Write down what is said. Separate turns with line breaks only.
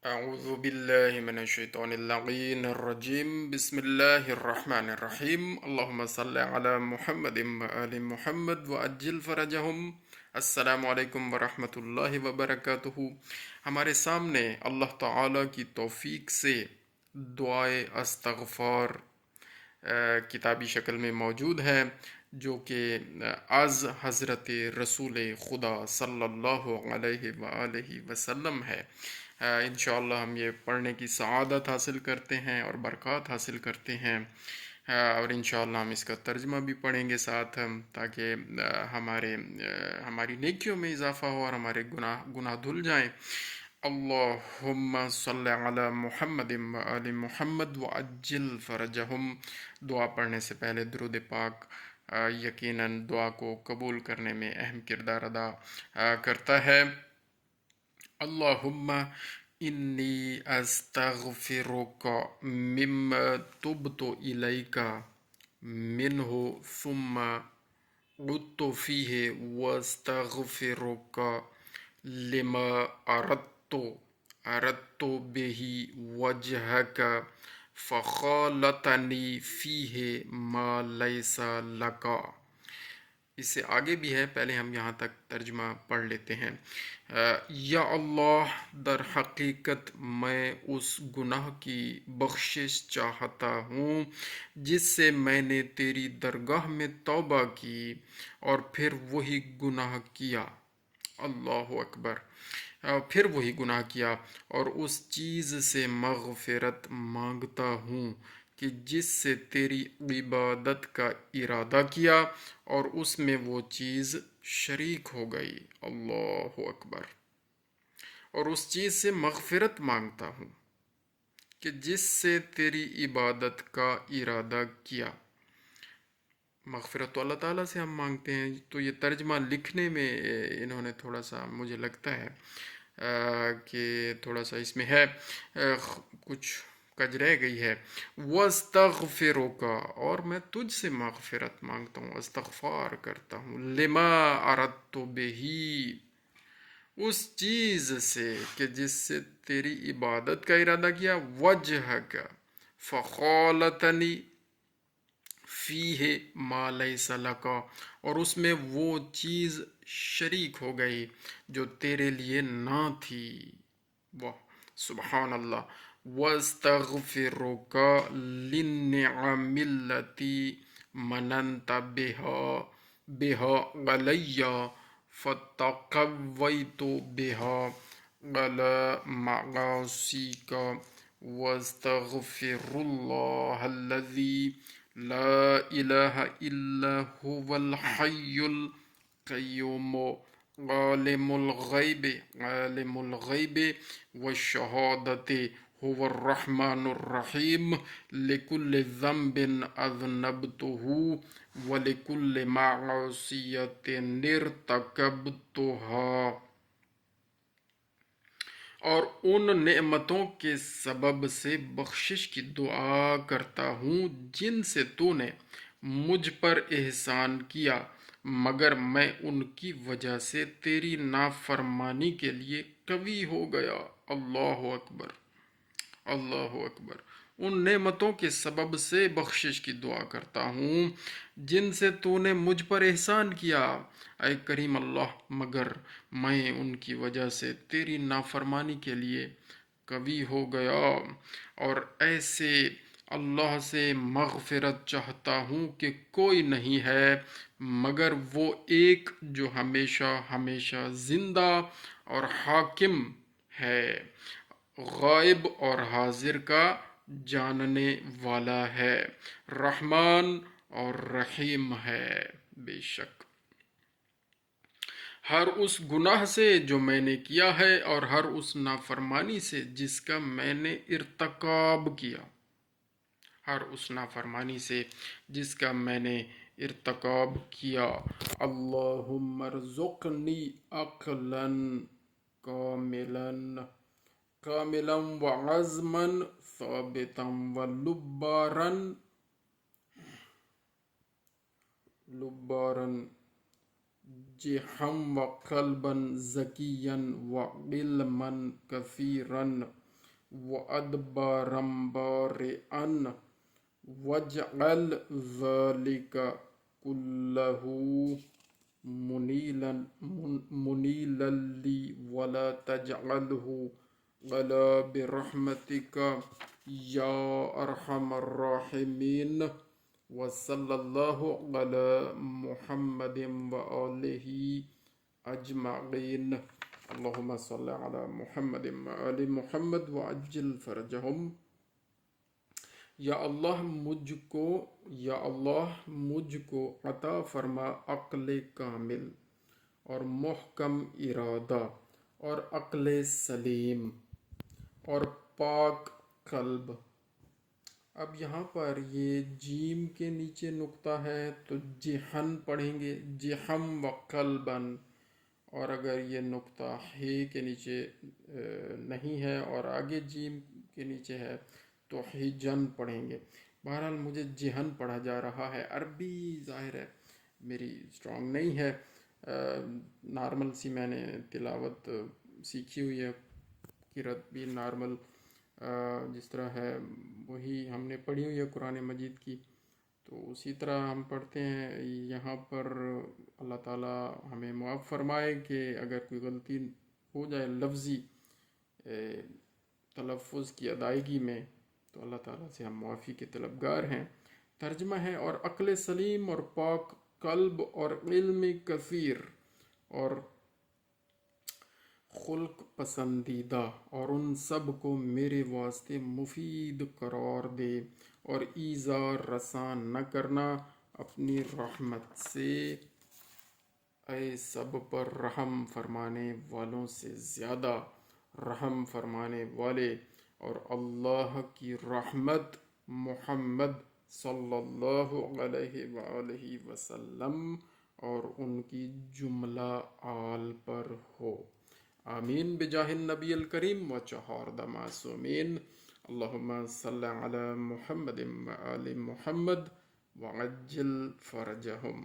أعوذ بالله من الشيطان اللعين الرجيم بسم الله الرحمن الرحيم اللهم صل على محمد وآل محمد وعجل فرجهم السلام علیکم ورحمۃ اللہ وبرکاتہ۔ ہمارے سامنے اللہ تعالیٰ کی توفیق سے دعائے استغفار کتابی شکل میں موجود ہے، جو کہ از حضرت رسول خدا صلی اللہ علیہ وآلہ وسلم ہے۔ انشاءاللہ ہم یہ پڑھنے کی سعادت حاصل کرتے ہیں اور برکات حاصل کرتے ہیں، اور انشاءاللہ ہم اس کا ترجمہ بھی پڑھیں گے ساتھ، تاکہ ہماری نیکیوں میں اضافہ ہو اور ہمارے گناہ دھل جائیں۔ اللہم صلی علی محمد و آل محمد وعجل فرجہم۔ دعا پڑھنے سے پہلے درود پاک یقیناً دعا کو قبول کرنے میں اہم کردار ادا کرتا ہے۔ اللہم انی استغفرک مما تبت الیک منہ ثم عدت فیہ واستغفرک لما اردت بہ وجہک فخالطنی فیہ ما لیس لک۔ اس سے آگے بھی ہے، پہلے ہم یہاں تک ترجمہ پڑھ لیتے ہیں۔ یا اللہ، در حقیقت میں اس گناہ کی بخشش چاہتا ہوں جس سے میں نے تیری درگاہ میں توبہ کی اور پھر وہی گناہ کیا۔ اللہ اکبر۔ پھر وہی گناہ کیا، اور اس چیز سے مغفرت مانگتا ہوں کہ جس سے تیری عبادت کا ارادہ کیا اور اس میں وہ چیز شریک ہو گئی۔ اللہ اکبر۔ اور اس چیز سے مغفرت مانگتا ہوں کہ جس سے تیری عبادت کا ارادہ کیا۔ مغفرت تو اللہ تعالیٰ سے ہم مانگتے ہیں، تو یہ ترجمہ لکھنے میں انہوں نے تھوڑا سا، مجھے لگتا ہے کہ تھوڑا سا اس میں ہے کچھ کج رہ گئی ہے۔ وَاسْتَغْفِرُكَ، اور میں تجھ سے مغفرت مانگتا ہوں، استغفار کرتا ہوں، لِمَا أَرَدْتُ بِهِ، اس چیز سے کہ جس سے تیری عبادت کا ارادہ کیا، وجہک فخالطنی فیہ ما لیس لک، اور اس میں وہ چیز شریک ہو گئی جو تیرے لیے نہ تھی۔ واہ سبحان اللہ۔ وَاسْتَغْفِرُكَ لِلنِّعَمِ الَّتِي مَنَنْتَ بِهَا عَلَيَّ فَتَقَوَّيْتُ بِهَا عَلَى مَعَاصِيكَ وَاسْتَغْفِرُ اللَّهَ الَّذِي لَا إِلَهَ إِلَّا هُوَ الْحَيُّ الْقَيُّومُ عالم الغیب والشہادة هو الرحمن الرحیم لكل ذنب اذنبته ولكل معصیة ارتکبتها۔ اور ان نعمتوں کے سبب سے بخشش کی دعا کرتا ہوں جن سے تو نے مجھ پر احسان کیا، مگر میں ان کی وجہ سے تیری نافرمانی کے لیے قوی ہو گیا۔ اللہ اکبر، اللہ اکبر۔ ان نعمتوں کے سبب سے بخشش کی دعا کرتا ہوں جن سے تو نے مجھ پر احسان کیا، اے کریم اللہ، مگر میں ان کی وجہ سے تیری نافرمانی کے لیے قوی ہو گیا۔ اور ایسے اللہ سے مغفرت چاہتا ہوں کہ کوئی نہیں ہے مگر وہ ایک جو ہمیشہ ہمیشہ زندہ اور حاکم ہے، غائب اور حاضر کا جاننے والا ہے، رحمان اور رحیم ہے۔ بے شک ہر اس گناہ سے جو میں نے کیا ہے اور ہر اس نافرمانی سے جس کا میں نے ارتکاب کیا، ہر اس نافرمانی سے جس کا میں نے ارتکاب کیا۔ اللہم ارزقنی عقلا کاملا وعزما ثابتا ولبارا جحا وقلبا زکیا وعلما کثیرا وأدبارا بارئا واجعل ذلك كله منيلا لي ولا تجعله ولا برحمتك يا أرحم الراحمين وصلى الله على محمد وآله أجمعين اللهم صل على محمد وآل محمد وعجل فرجهم یا اللہ مجھ کو عطا فرما عقل کامل اور محکم ارادہ اور عقل سلیم اور پاک قلب۔ اب یہاں پر یہ جیم کے نیچے نقطہ ہے تو جہن پڑھیں گے، جہم و قلبن، اور اگر یہ نقطہ ہے کے نیچے نہیں ہے اور آگے جیم کے نیچے ہے تو ہجن پڑھیں گے۔ بہرحال مجھے جہن پڑھا جا رہا ہے، عربی ظاہر ہے میری اسٹرانگ نہیں ہے، نارمل سی میں نے تلاوت سیکھی ہوئی ہے، قرأت بھی نارمل جس طرح ہے وہی ہم نے پڑھی ہوئی ہے قرآن مجید کی، تو اسی طرح ہم پڑھتے ہیں۔ یہاں پر اللہ تعالیٰ ہمیں معاف فرمائے کہ اگر کوئی غلطی ہو جائے لفظی تلفظ کی ادائیگی میں تو اللہ تعالیٰ سے ہم معافی کے طلبگار ہیں۔ ترجمہ ہے اور عقل سلیم اور پاک قلب اور علم کثیر اور خلق پسندیدہ اور ان سب کو میرے واسطے مفید قرار دے اور ایذا رساں نہ کرنا اپنی رحمت سے، اے سب پر رحم فرمانے والوں سے زیادہ رحم فرمانے والے، اور اللہ کی رحمت محمد صلی اللہ علیہ وآلہ وسلم اور ان کی جملہ آل پر ہو، آمین بجاہ النبی الکریم و چہاردہ معصومین۔ اللہم صلی علی محمد وآل محمد وعجل فرجہم۔